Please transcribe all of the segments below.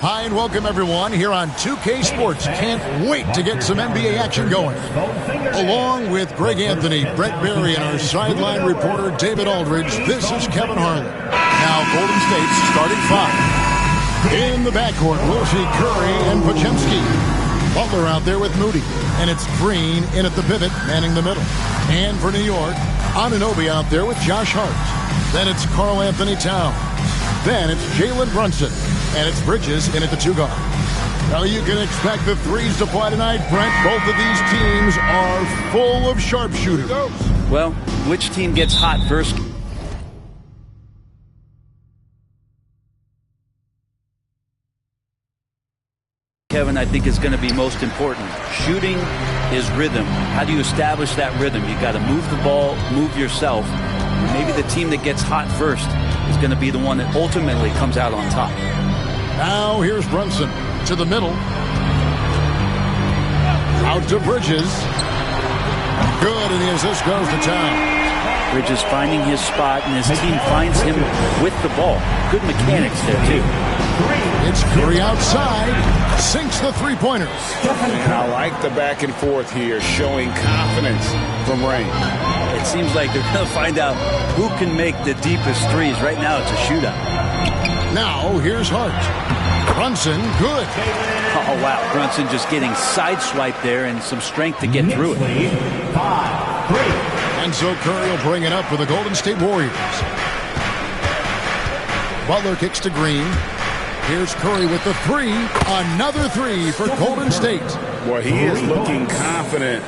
Hi and welcome everyone here on 2K Sports. Can't wait to get some NBA action going. Along with Greg Anthony, Brett Berry, and our sideline reporter David Aldridge, this is Kevin Harlan. Now Golden State's starting five. In the backcourt, we'll see Curry and Podziemski. Butler out there with Moody. And it's Green in at the pivot, manning the middle. And for New York, Anunoby out there with Josh Hart. Then it's Karl Anthony Towns. Then it's Jalen Brunson. And it's Bridges in at the two guard. Now you can expect the threes to fly tonight, Brent. Both of these teams are full of sharpshooters. Well, which team gets hot first? Kevin, I think is going to be most important. Shooting is rhythm. How do you establish that rhythm? You got to move the ball, move yourself. Maybe the team that gets hot first is going to be the one that ultimately comes out on top. Now here's Brunson to the middle. Out to Bridges. Good, and the assist goes to Towns. Bridges finding his spot, and his team finds him with the ball. Good mechanics there, too. It's Curry outside. Sinks the three-pointers. And I like the back and forth here, showing confidence from Rain. It seems like they're going to find out who can make the deepest threes. Right now, it's a shootout. Now, here's Hart. Brunson, good. Oh, wow. Brunson just getting sideswiped there and some strength to get through it. And so Curry will bring it up for the Golden State Warriors. Butler kicks to Green. Here's Curry with the three. Another three for Golden State. Boy, he is looking confident.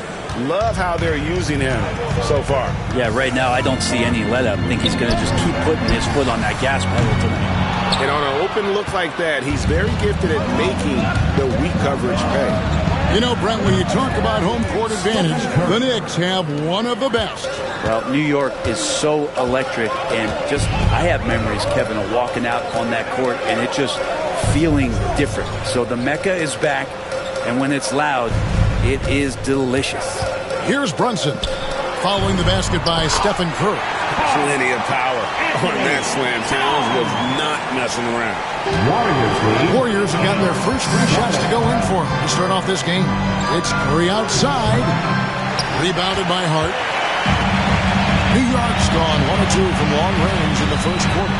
Love how they're using him so far. Yeah, right now I don't see any let-up. I think he's going to just keep putting his foot on that gas pedal tonight. And on an open look like that, he's very gifted at making the weak coverage pay. You know, Brent, when you talk about home court advantage, the Knicks have one of the best. Well, New York is so electric, and just I have memories, Kevin, of walking out on that court and it just feeling different. So the Mecca is back, and when it's loud, it is delicious. Here's Brunson, following the basket by Stephen Curry. Plenty of power on that slam. Towns was not messing around. Warriors have gotten their first three shots to go in for them to start off this game. It's Curry outside. Rebounded by Hart. New York's gone 1 of 2 from long range in the first quarter.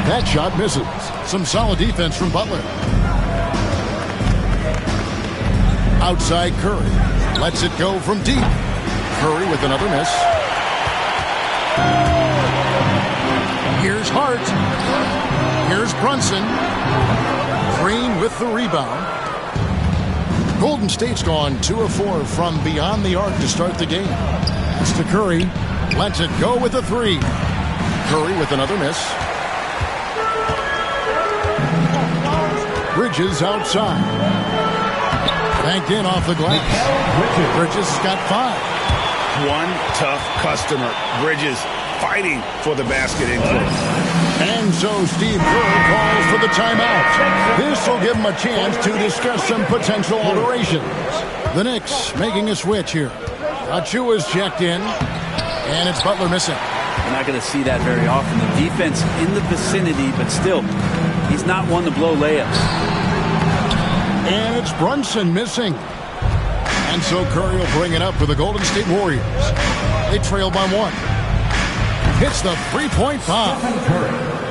That shot misses. Some solid defense from Butler. Outside Curry. Lets it go from deep. Curry with another miss. Here's Hart. Here's Brunson. Green with the rebound. Golden State's gone 2 of 4 from beyond the arc to start the game. It's to Curry. Lets it go with a three. Curry with another miss. Bridges outside. Banked in off the glass. Bridges got 5. One tough customer. Bridges fighting for the basket in close. And so Steve Kerr calls for the timeout. This will give him a chance to discuss some potential alterations. The Knicks making a switch here. Achua's checked in, and it's Butler missing. You're not going to see that very often. The defense in the vicinity, but still, he's not one to blow layups. And it's Brunson missing. And so Curry will bring it up for the Golden State Warriors. They trail by 1. Hits the three-point bomb.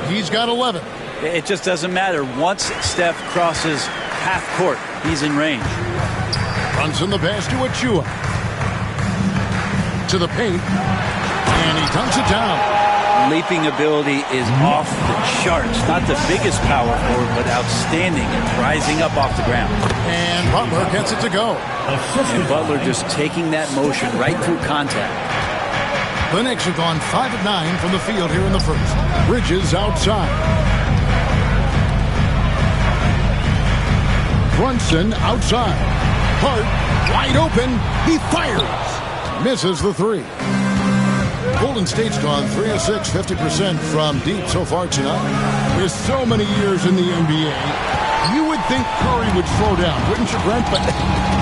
He's got 11. It just doesn't matter. Once Steph crosses half court, he's in range. Brunson the pass to Achua. To the paint. And he dunks it down. Leaping ability is off the charts. Not the biggest power forward, but outstanding at rising up off the ground. And Butler gets it to go. And Butler just taking that motion right through contact. The Knicks have gone 5 of 9 from the field here in the first. Bridges outside. Brunson outside. Hart wide open. He fires. Misses the three. Golden State's gone 3 of 6, 50% from deep so far tonight. With so many years in the NBA, you would think Curry would slow down, wouldn't you, Brent? But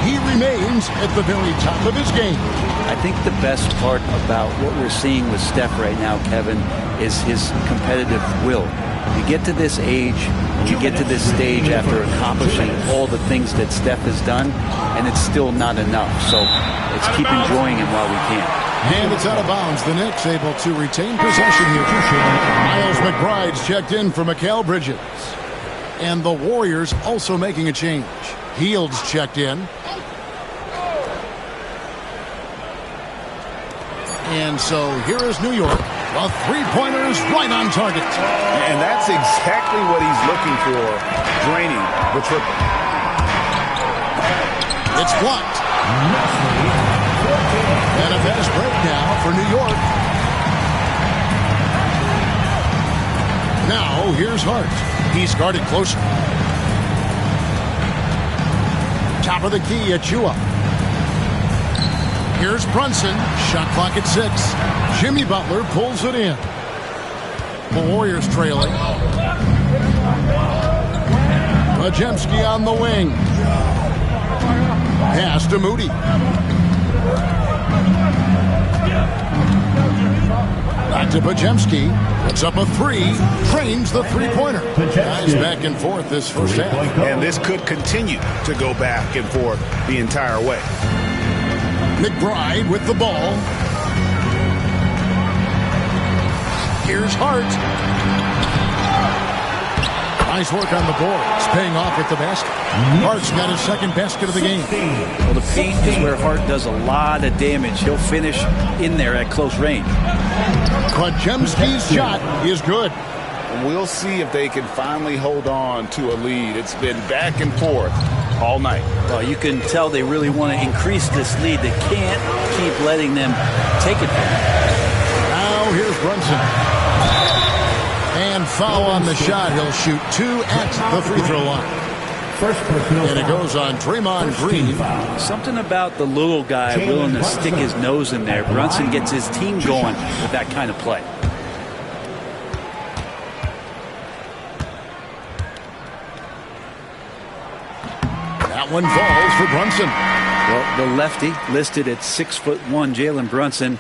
he remains at the very top of his game. I think the best part about what we're seeing with Steph right now, Kevin, is his competitive will. You get to this age, you get to this stage after accomplishing all the things that Steph has done, and it's still not enough. So let's keep enjoying him while we can. And it's out of bounds. The Knicks able to retain possession here. Miles McBride's checked in for Mikal Bridges. And the Warriors also making a change. Hield's checked in. And so here is New York. A three-pointer is right on target. And that's exactly what he's looking for, draining the triple. It's blocked. And a fast break now for New York. Now here's Hart. He's guarded closer. Top of the key, Achua. Here's Brunson. Shot clock at 6. Jimmy Butler pulls it in. The Warriors trailing. Podziemski on the wing. Pass to Moody. Back to Podziemski. Puts up a 3. Trains the three-pointer. Guys back and forth this first half. And this could continue to go back and forth the entire way. McBride with the ball. Here's Hart. Nice work on the boards, paying off with the basket. Hart's got his second basket of the game. Well, the paint is where Hart does a lot of damage. He'll finish in there at close range. Podziemski's shot is good. We'll see if they can finally hold on to a lead. It's been back and forth all night. Well, you can tell they really want to increase this lead. They can't keep letting them take it from them. Now here's Brunson. And foul on the shot. He'll shoot 2 at the free throw line. And it goes on Draymond Green. Something about the little guy willing to stick his nose in there. Brunson gets his team going with that kind of play. That one falls for Brunson. Well, the lefty listed at 6'1", Jalen Brunson,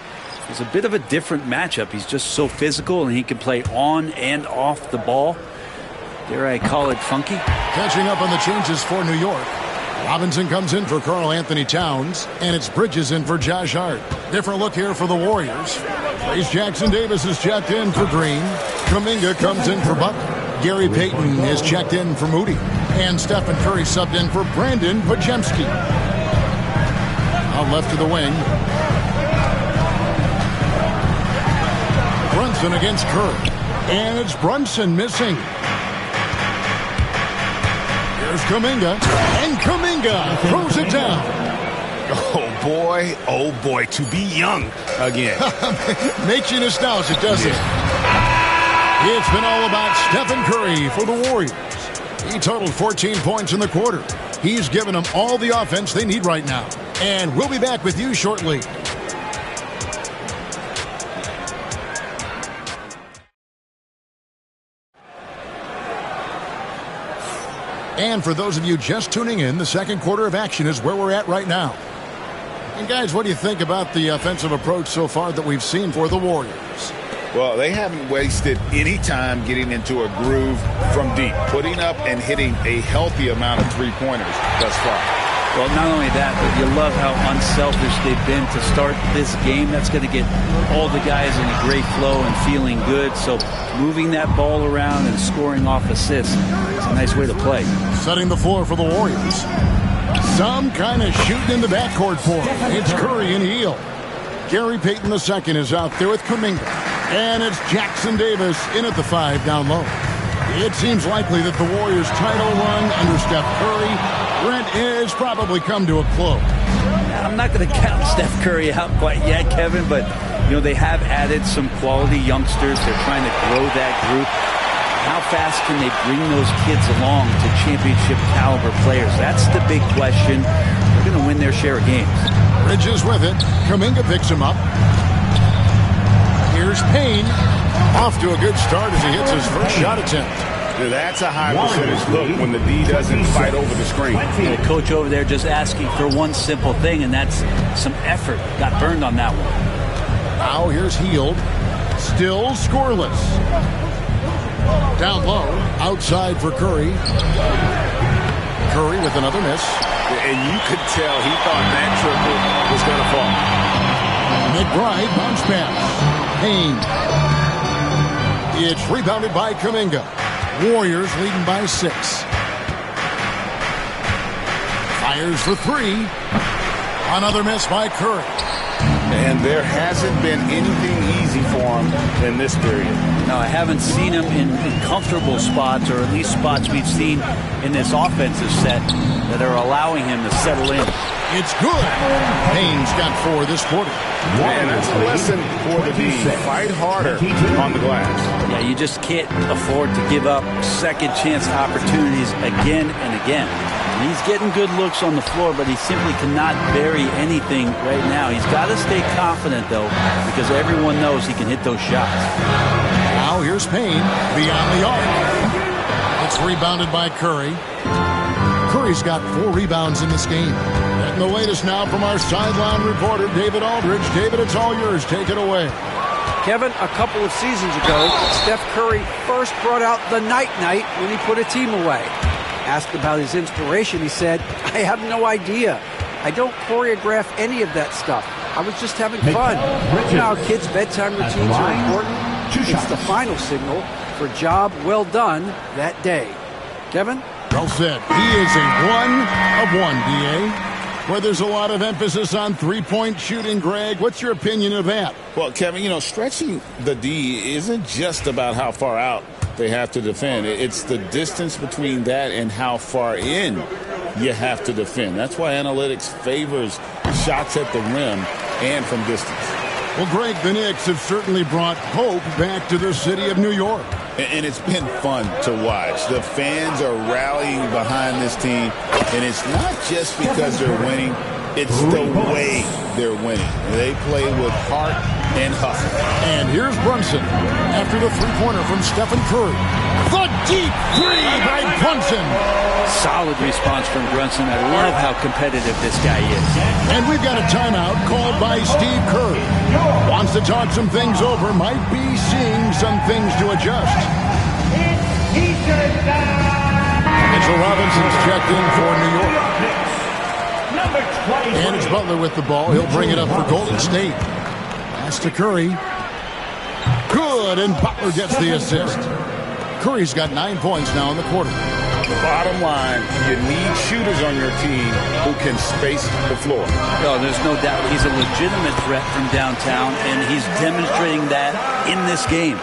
is a bit of a different matchup. He's just so physical, and he can play on and off the ball. Dare I call it funky? Catching up on the changes for New York. Robinson comes in for Karl Anthony Towns, and it's Bridges in for Josh Hart. Different look here for the Warriors. Trace Jackson-Davis is checked in for Green. Kuminga comes in for Butler. Gary Payton is checked in for Moody. And Stephen Curry subbed in for Brandon Podziemski. Out left to the wing. Brunson against Curry. And it's Brunson missing. Here's Kuminga. And Kuminga throws it down. Oh boy, to be young again. Makes you nostalgic, doesn't it? It's been all about Stephen Curry for the Warriors. He totaled 14 points in the quarter. He's given them all the offense they need right now. And we'll be back with you shortly. And for those of you just tuning in, the second quarter of action is where we're at right now. And guys, what do you think about the offensive approach so far that we've seen for the Warriors? Well, they haven't wasted any time getting into a groove from deep, putting up and hitting a healthy amount of three-pointers thus far. Well, not only that, but you love how unselfish they've been to start this game. That's going to get all the guys in a great flow and feeling good. So moving that ball around and scoring off assists is a nice way to play. Setting the floor for the Warriors. Some kind of shooting in the backcourt for him. It's Curry and Hield. Gary Payton II is out there with Kuminga. And it's Jackson-Davis in at the 5 down low. It seems likely that the Warriors' title run under Steph Curry, Brent, has probably come to a close. I'm not going to count Steph Curry out quite yet, Kevin, but you know they have added some quality youngsters. They're trying to grow that group. How fast can they bring those kids along to championship caliber players? That's the big question. They're going to win their share of games. Bridges with it. Kuminga picks him up. Here's Payne. Off to a good start as he hits his first shot attempt. Yeah, that's a high percentage look when the D doesn't fight over the screen. The coach over there just asking for one simple thing, and that's some effort. Got burned on that one. Now here's Hield. Still scoreless. Down low, outside for Curry. Curry with another miss. And you could tell he thought that triple was going to fall. McBride, bounce pass. Payne. It's rebounded by Kuminga. Warriors leading by 6. Fires for 3. Another miss by Curry. And there hasn't been anything easy for him in this period. No, I haven't seen him in comfortable spots, or at least spots we've seen in this offensive set that are allowing him to settle in. It's good. Payne's got 4 this quarter. And that's a lesson for the D. Fight harder on the glass. Yeah, you just can't afford to give up second chance opportunities again and again. And he's getting good looks on the floor, but he simply cannot bury anything right now. He's got to stay confident, though, because everyone knows he can hit those shots. Now here's Payne beyond the arc. It's rebounded by Curry. Curry's got 4 rebounds in this game. And the latest now from our sideline reporter, David Aldridge. David, it's all yours. Take it away. Kevin, a couple of seasons ago, Steph Curry first brought out the night-night when he put a team away. Asked about his inspiration, he said, "I have no idea. I don't choreograph any of that stuff. I was just having fun." You know how kids' bedtime routines are important? It's the final signal for job well done that day. Kevin? Well said. He is a 1 of 1, D.A. Where there's a lot of emphasis on three-point shooting, Greg. What's your opinion of that? Well, Kevin, you know, stretching the D isn't just about how far out they have to defend. It's the distance between that and how far in you have to defend. That's why analytics favors shots at the rim and from distance. Well, Greg, the Knicks have certainly brought hope back to the city of New York. And it's been fun to watch. The fans are rallying behind this team, and it's not just because they're winning. It's the way they're winning. They play with heart and hustle. And here's Brunson after the three-pointer from Stephen Curry. The deep 3 by Brunson. Solid response from Brunson. I love how competitive this guy is. And we've got a timeout called by Steve Kerr. Wants to talk some things over. Might be seeing some things to adjust. Mitchell Robinson's checked in for New York. And it's Butler with the ball. He'll bring it up for Golden State. Pass to Curry. Good, and Butler gets the assist. Curry's got 9 points now in the quarter. Bottom line, you need shooters on your team who can space the floor. Oh, there's no doubt he's a legitimate threat from downtown, and he's demonstrating that in this game.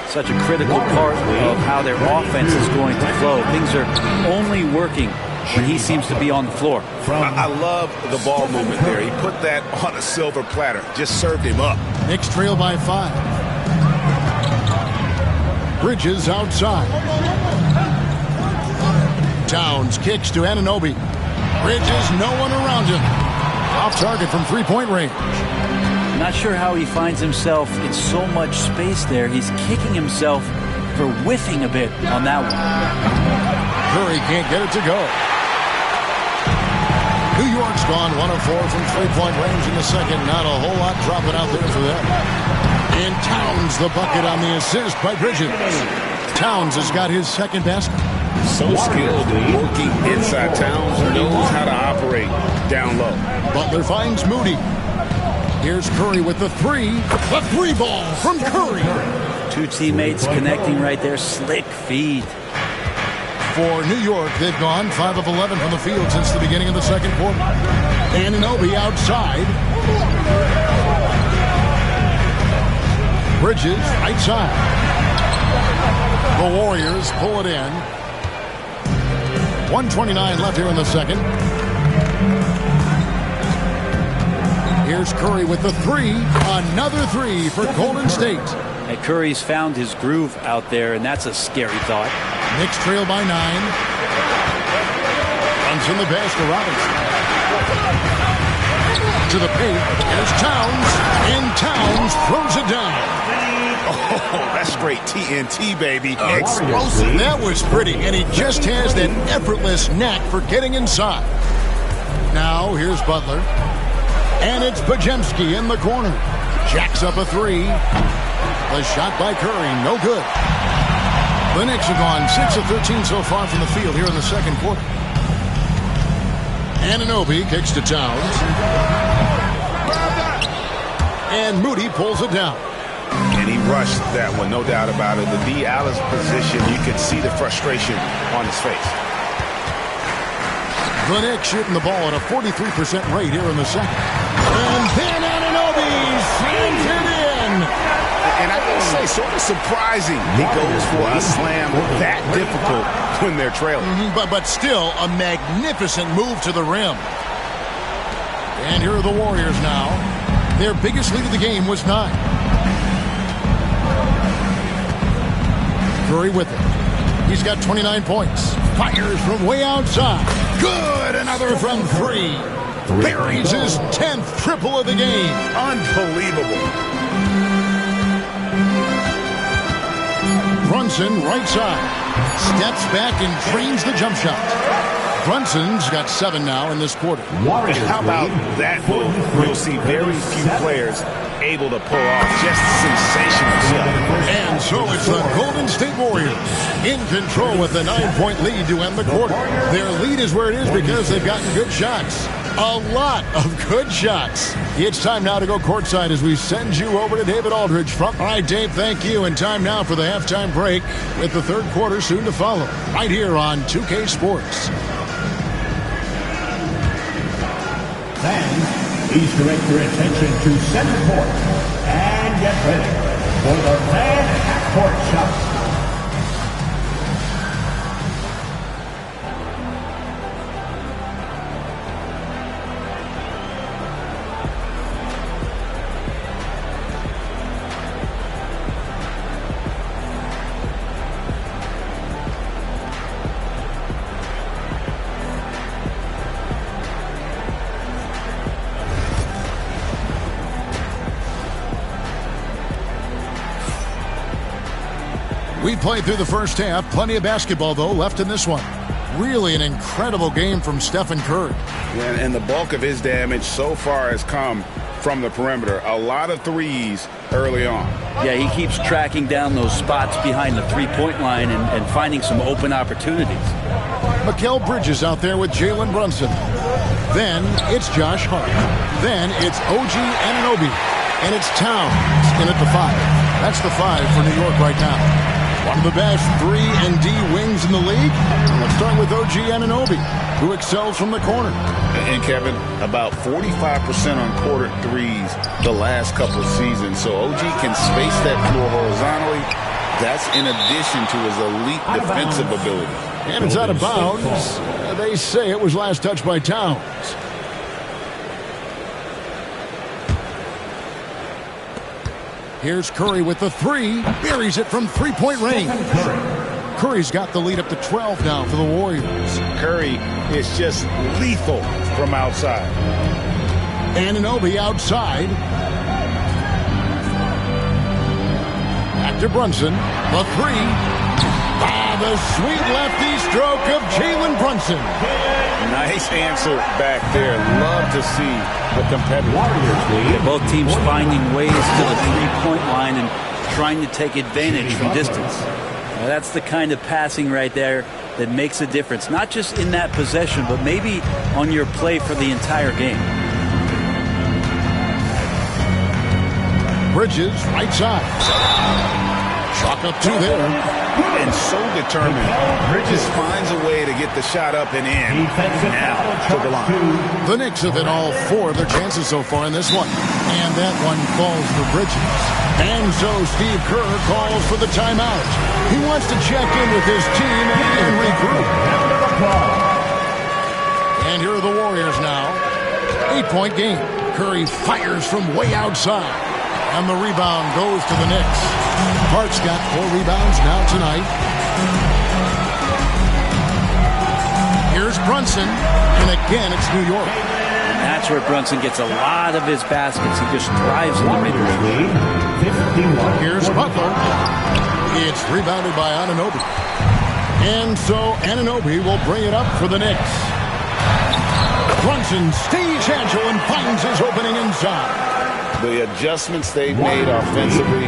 Such a critical part of how their offense is going to flow. Things are only working when he seems to be on the floor. I love the ball movement there. He put that on a silver platter. Just served him up. Knicks trail by 5. Bridges outside. Towns kicks to Anunoby. Bridges, no one around him. Off target from three-point range. Not sure how he finds himself in so much space there. He's kicking himself for whiffing a bit on that one. Curry can't get it to go. New York's gone 1 of 4 from three-point range in the second. Not a whole lot dropping out there for them. And Towns the bucket on the assist by Bridges. Towns has got his second basket. So skilled working inside. Towns knows how to operate down low. Butler finds Moody. Here's Curry with the 3. The 3 ball from Curry. 2 teammates connecting right there. Slick feed. For New York, they've gone 5 of 11 from the field since the beginning of the second quarter. Anunoby outside. Bridges right side. The Warriors pull it in. 1:29 left here in the second. Here's Curry with the 3. Another 3 for Golden State. And Curry's found his groove out there, and that's a scary thought. Knicks trail by 9. Runs in the pass to Robinson. To the paint. Here's Towns. And Towns throws it down. Oh, that's straight TNT, baby. Explosive. That was pretty, and he just has that effortless knack for getting inside. Now, here's Butler. And it's Podziemski in the corner. Jacks up a 3. The shot by Curry, no good. The Knicks have gone 6 of 13 so far from the field here in the second quarter. Anunoby kicks to Towns. And Moody pulls it down. And he rushed that one, no doubt about it. The D. Allen's position, you could see the frustration on his face. The Knicks shooting the ball at a 43% rate here in the second. And then Anunoby slams it in. And I can say, sort of surprising, he goes for a slam that difficult when they're trailing. But still a magnificent move to the rim. And here are the Warriors now. Their biggest lead of the game was 9. Curry with it. He's got 29 points. Fires from way outside. Good! Another from 3. Buries his 10th triple of the game. Unbelievable. Brunson right side. Steps back and drains the jump shot. Brunson's got 7 now in this quarter. And how about that move? You'll see very few players able to pull off just sensational stuff. And so it's the Golden State Warriors in control with a 9-point lead to end the quarter. Their lead is where it is because they've gotten good shots. A lot of good shots. It's time now to go courtside as we send you over to David Aldridge. All right, Dave, thank you. And time now for the halftime break with the third quarter soon to follow. Right here on 2K Sports. Fans, please direct your attention to center court and get ready for the fan half-court shot. We played through the first half. Plenty of basketball, though, left in this one. Really an incredible game from Stephen Curry. Yeah, and the bulk of his damage so far has come from the perimeter. A lot of threes early on. Yeah, he keeps tracking down those spots behind the three-point line and finding some open opportunities. Mikal Bridges out there with Jalen Brunson. Then it's Josh Hart. Then it's OG Anunoby. And it's Towns in at the 5. That's the 5 for New York right now. One of the best 3 and D wings in the league. Let's start with OG Anunoby, who excels from the corner. And Kevin, about 45% on quarter threes the last couple of seasons. So OG can space that floor horizontally. That's in addition to his elite defensive ability. And it's out of bounds. They say it was last touched by Towns. Here's Curry with the 3. Buries it from three-point range. Curry's got the lead up to 12 now for the Warriors. Curry is just lethal from outside. Anunoby outside. Back to Brunson. The 3. The sweet lefty stroke of Jalen Brunson. Nice answer back there. Love to see the competitive. Both teams finding ways to the three-point line and trying to take advantage from distance. Now, that's the kind of passing right there that makes a difference, not just in that possession, but maybe on your play for the entire game. Bridges, right side. Chalk up 2 there. And so determined. Bridges finds a way to get the shot up and in. Now to the line. The Knicks have hit all 4 of their chances so far in this one. And that one falls for Bridges. And so Steve Kerr calls for the timeout. He wants to check in with his team and regroup. And here are the Warriors now. 8-point game. Curry fires from way outside. And the rebound goes to the Knicks. Hart's got 4 rebounds now tonight. Here's Brunson. And again, it's New York. And that's where Brunson gets a lot of his baskets. He just thrives in the mid-range. Here's Butler. It's rebounded by Anunoby. And so Anunoby will bring it up for the Knicks. Brunson stays agile and finds his opening inside. The adjustments they've made offensively,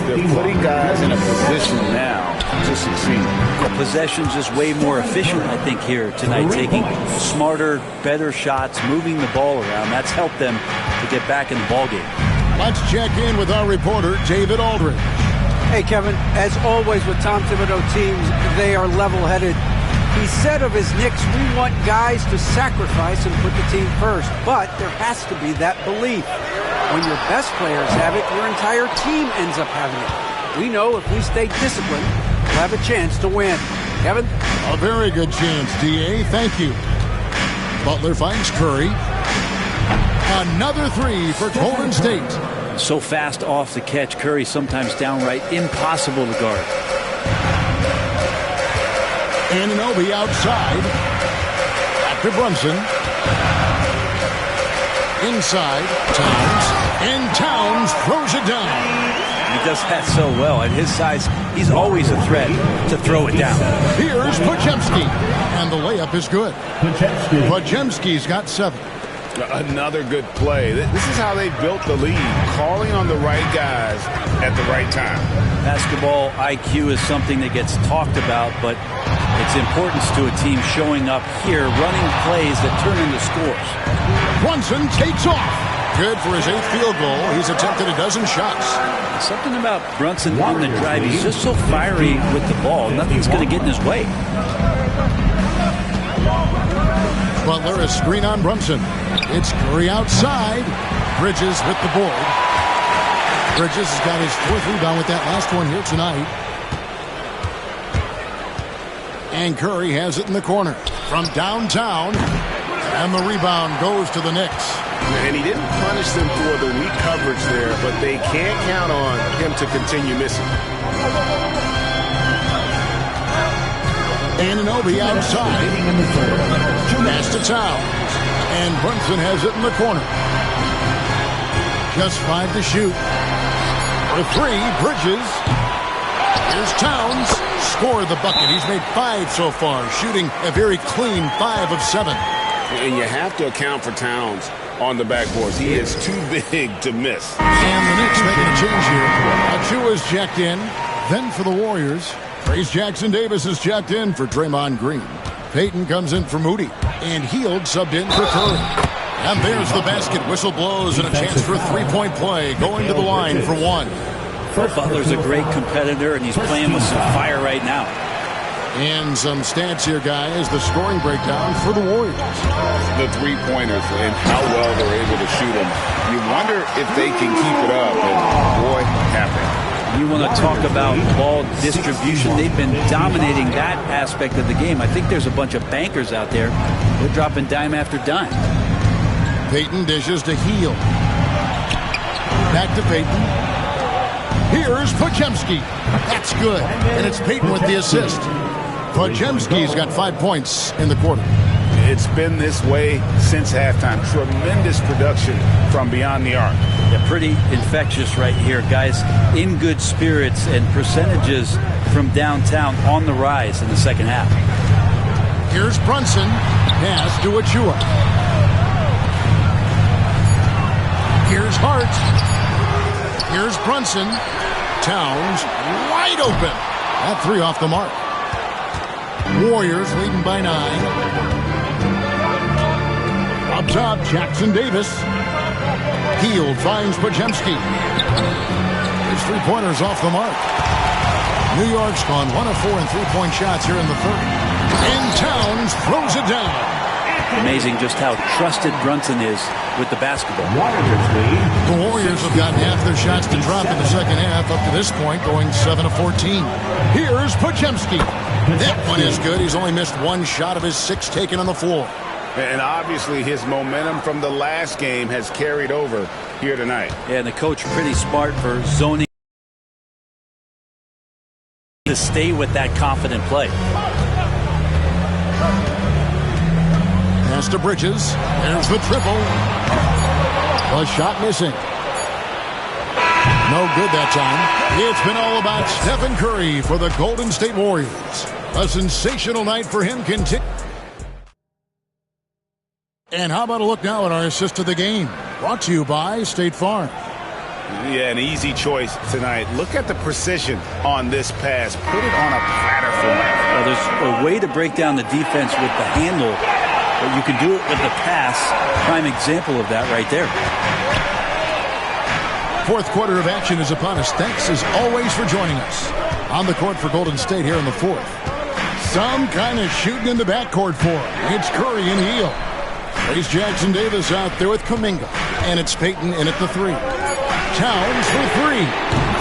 they're putting guys in a position now to succeed. The possession's just way more efficient, I think, here tonight, taking smarter, better shots, moving the ball around. That's helped them to get back in the ballgame. Let's check in with our reporter, David Aldridge. Hey, Kevin, as always with Tom Thibodeau teams, they are level-headed. He said of his Knicks, we want guys to sacrifice and put the team first, but there has to be that belief. When your best players have it, your entire team ends up having it. We know if we stay disciplined, we'll have a chance to win. Kevin? A very good chance, D.A. Thank you. Butler finds Curry. Another three for Golden State. So fast off the catch, Curry sometimes downright impossible to guard. Anunoby outside. Back to Brunson. Inside. Towns. And Towns throws it down. He does that so well. At his size, he's always a threat to throw it down. Here's Podziemski. And the layup is good. Podziemski's got 7. Another good play. This is how they built the lead, calling on the right guys at the right time. Basketball IQ is something that gets talked about, but its importance to a team showing up here, running plays that turn into scores. Brunson takes off. Good for his 8th field goal. He's attempted a dozen shots. Something about Brunson on the drive. He's just so fiery with the ball. Nothing's going to get in his way. Butler, a screen on Brunson. It's Curry outside. Bridges with the board. Bridges has got his 4th rebound with that last one here tonight. And Curry has it in the corner from downtown. And the rebound goes to the Knicks. And he didn't punish them for the weak coverage there, but they can't count on him to continue missing. Anunoby outside. Pass to Towns. And Brunson has it in the corner. Just 5 to shoot. For 3, Bridges. Here's Towns. Scored the bucket. He's made 5 so far, shooting a very clean 5 of 7. And you have to account for Towns on the backboards. He is too big to miss. And the Knicks making a change here. Achua is checked in. Then for the Warriors, Trace Jackson-Davis is checked in for Draymond Green. Payton comes in for Moody. And Hield subbed in for Curry. And there's the basket. Whistle blows and a chance for a 3-point play. Going to the line for 1. Butler's a great competitor, and he's playing with some fire right now. And some stats here, guys. The scoring breakdown for the Warriors. The 3-pointers and how well they're able to shoot them. You wonder if they can keep it up. And boy, have they. You want to talk about ball distribution. They've been dominating that aspect of the game. I think there's a bunch of bankers out there. They're dropping dime after dime. Payton dishes to Hield. Back to Payton. Here's Podziemski. That's good. And it's Payton with the assist. Podziemski's got 5 points in the quarter. It's been this way since halftime. Tremendous production from beyond the arc. Yeah, pretty infectious right here, guys. In good spirits and percentages from downtown on the rise in the second half. Here's Brunson. Pass to Achua. Here's Hart. Here's Brunson. Towns wide open. That 3 off the mark. Warriors leading by 9. Up top, Jackson-Davis. Hield finds Podziemski. His 3-pointers off the mark. New York's gone 1 of 4 in 3-point shots here in the 3rd. And Towns throws it down. Amazing just how trusted Brunson is with the basketball. The Warriors have gotten half their shots to drop in the second half up to this point, going 7 of 14. Here's Podziemski. That one is good. He's only missed 1 shot of his 6 taken on the floor. And obviously his momentum from the last game has carried over here tonight. Yeah, and the coach pretty smart for zoning to stay with that confident play. Pass to Bridges. There's the triple. A shot missing. No good that time. It's been all about Stephen Curry for the Golden State Warriors. A sensational night for him continue. And how about a look now at our assist of the game? Brought to you by State Farm. Yeah, an easy choice tonight. Look at the precision on this pass. Put it on a platter for him. Well, there's a way to break down the defense with the handle, but you can do it with the pass. Prime example of that right there. Fourth quarter of action is upon us. Thanks as always for joining us. On the court for Golden State here in the fourth. Some kind of shooting in the backcourt for him. It's Curry and Hield. There's Jackson Davis out there with Kuminga. And it's Payton in at the three. Towns for three.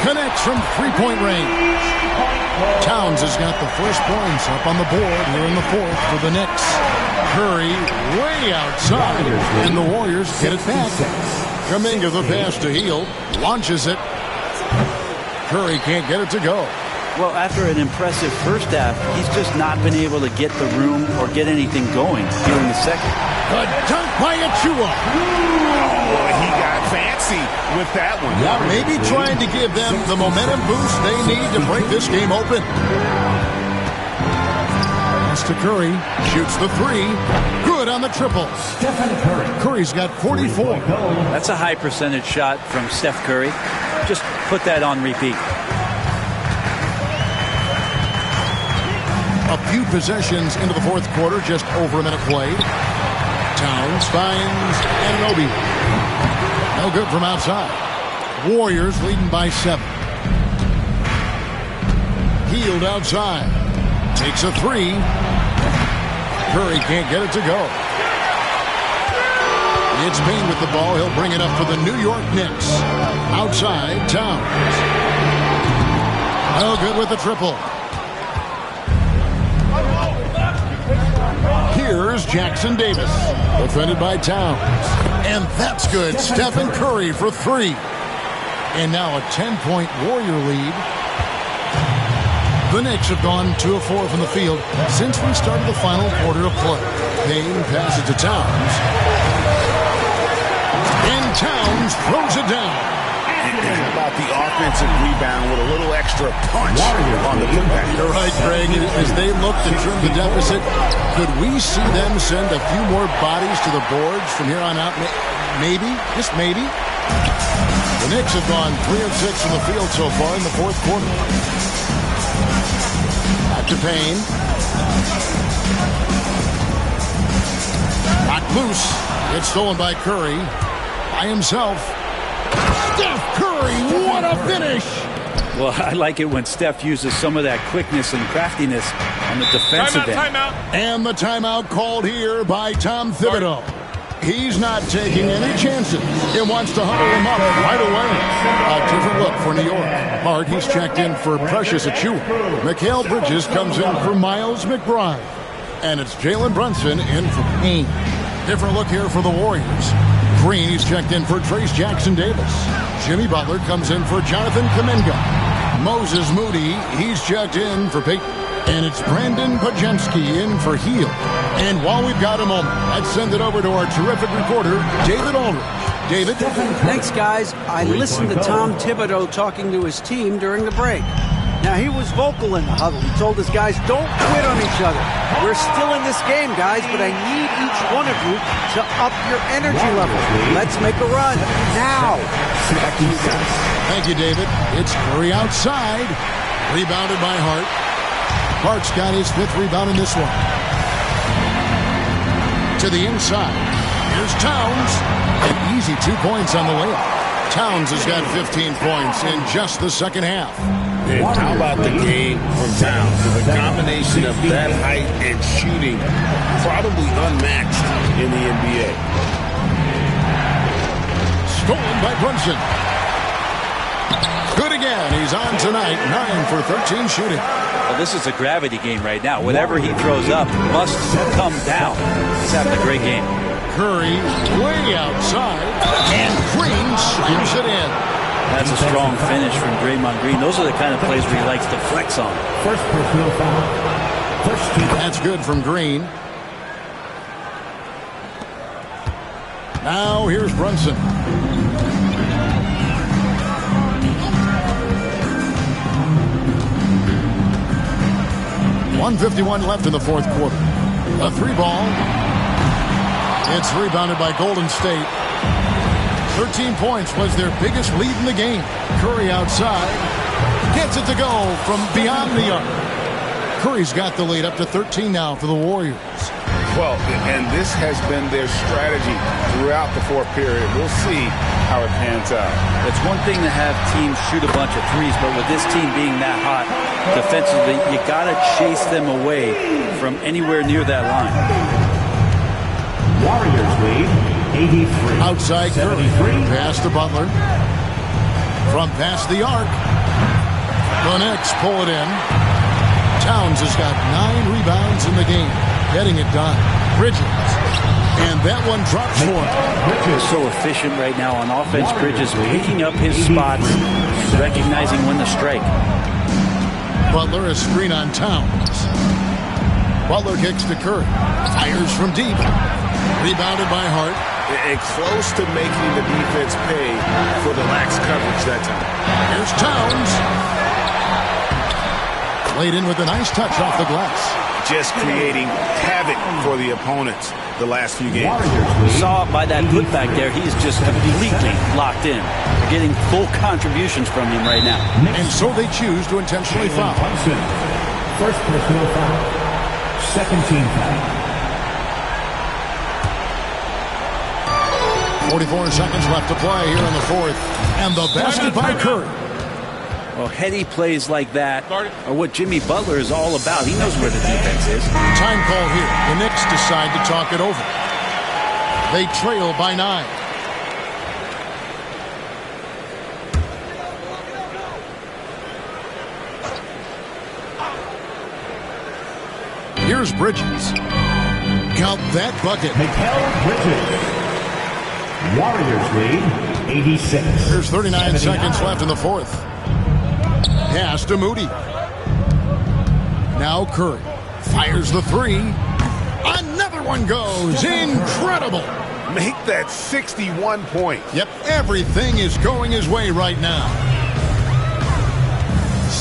Connects from three-point range. Towns has got the first points up on the board here in the fourth for the Knicks. Curry way outside. And the Warriors get it back. Kuminga the pass to Hield. Launches it. Curry can't get it to go. Well, after an impressive first half, he's just not been able to get the room or get anything going here in the second. A dunk by Achua. Oh, he got fancy with that one. Yeah, maybe trying to give them the momentum boost they need to break this game open. Pass to Curry. Shoots the three. Good on the triple. Stephen Curry. Curry's got 44. That's a high percentage shot from Steph Curry. Just put that on repeat. A few possessions into the fourth quarter, just over a minute played. Towns finds Anunoby. No good from outside. Warriors leading by 7. Hield outside. Takes a three. Curry can't get it to go. It's Payne with the ball. He'll bring it up for the New York Knicks. Outside, Towns. No good with the triple. Here's Jackson Davis, defended by Towns. And that's good. Stephen Curry for three. And now a 10-point Warrior lead. The Knicks have gone 2 of 4 from the field since we started the final quarter of play. Payne passes to Towns. And Towns throws it down. How about the offensive rebound with a little extra punch on the putback? You're right, Greg. As they look to trim the deficit, could we see them send a few more bodies to the boards from here on out? Maybe, just maybe. The Knicks have gone 3 of 6 from the field so far in the fourth quarter. Back to Payne. Knocked loose. It's stolen by Curry. By himself. Steph Curry, what a finish! Well, I like it when Steph uses some of that quickness and craftiness on the defensive end. Timeout. And the timeout called here by Tom Thibodeau. He's not taking any chances. He wants to huddle him up right away. A different look for New York. Hart, he's checked in for Precious Achua. Mikal Bridges comes in for Miles McBride. And it's Jalen Brunson in for Payne. Different look here for the Warriors. Green, he's checked in for Trace Jackson Davis. Jimmy Butler comes in for Jonathan Kuminga. Moses Moody, he's checked in for Payton. And it's Brandon Pajemski in for Hield. And while we've got a moment, let's send it over to our terrific reporter, David Aldridge. David? Thanks, guys. I listened to Tom Thibodeau talking to his team during the break. Now, he was vocal in the huddle. He told his guys, don't quit on each other. We're still in this game, guys, but I need each one of you to up your energy level. Let's make a run now. Thank you, David. It's Curry outside. Rebounded by Hart. Hart's got his 5th rebound in this one. To the inside. Here's Towns. An easy 2 points on the layup. Towns has got 15 points in just the second half. And how about the game from Towns? The combination of that height and shooting, probably unmatched in the NBA. Stolen by Brunson. Good again. He's on tonight. 9 for 13 shooting. Well, this is a gravity game right now. Whatever he throws up must come down. He's having a great game. Curry way outside. And Green slams it in. That's a strong finish from Draymond Green. Those are the kind of plays where he likes to flex on. First personal foul. First team. That's good from Green. Now here's Brunson. .151 left in the fourth quarter. A 3 ball. It's rebounded by Golden State. 13 points was their biggest lead in the game. Curry outside. Gets it to go from beyond the arc. Curry's got the lead up to 13 now for the Warriors. Well, and this has been their strategy throughout the fourth period. We'll see how it pans out. It's one thing to have teams shoot a bunch of threes, but with this team being that hot defensively, you got to chase them away from anywhere near that line. Warriors lead 83. Outside Curry. Pass to Butler. From past the arc. The Knicks pull it in. Towns has got 9 rebounds in the game. Getting it done. Bridges. And that one drops for him. Bridges so efficient right now on offense. Bridges picking up his spots and recognizing when to strike. Butler a screen on Towns. Butler kicks to Curry. Fires from deep. Rebounded by Hart. Close to making the defense pay for the lax coverage that time. Here's Towns. Laid in with a nice touch off the glass. Just creating havoc for the opponents the last few games. Saw by that putback there, he's just completely locked in. Getting full contributions from him right now. And so they choose to intentionally foul. First personal foul. Second team foul. 44 seconds left to play here in the fourth. And the basket by Curry. Well, heady plays like that are what Jimmy Butler is all about. He knows where the defense is. Time call here. The Knicks decide to talk it over. They trail by 9. Here's Bridges. Count that bucket. Mikal Bridges. Warriors lead 86. There's 39 seconds left in the fourth. Pass to Moody. Now Curry fires the 3. Another one goes. Incredible. Make that 61 points. Yep, everything is going his way right now.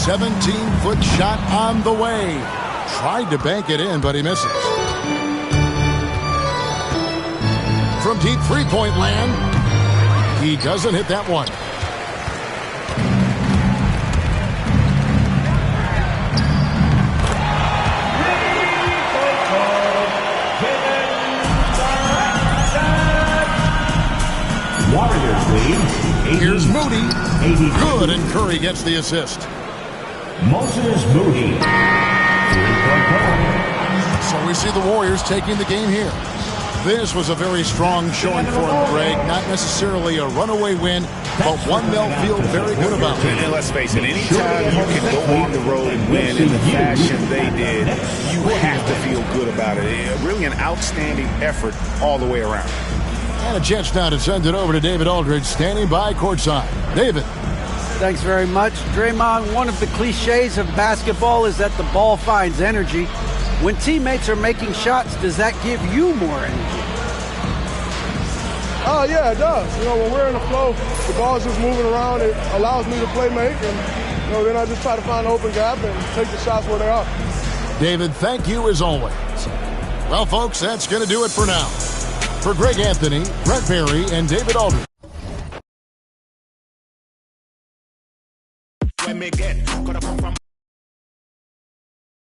17-foot shot on the way. Tried to bank it in, but he misses. From deep three-point land, he doesn't hit that one. Warriors lead. Here's Moody. Good, and Curry gets the assist. Moses Moody. So we see the Warriors taking the game here. This was a very strong showing for them, Greg. Not necessarily a runaway win, but one they'll feel very good about. And let's face it, anytime you can go on the road and win in the fashion they did, you have to feel good about it. Really an outstanding effort all the way around. And a chance now to send it over to David Aldridge, standing by courtside. David. Thanks very much. Draymond, one of the cliches of basketball is that the ball finds energy. When teammates are making shots, does that give you more energy? Oh, yeah, it does. When we're in the flow, the ball's just moving around. It allows me to play make, and then I just try to find an open gap and take the shots where they are. David, thank you as always. Well, folks, that's going to do it for now. For Greg Anthony, Brett Berry, and David Aldridge.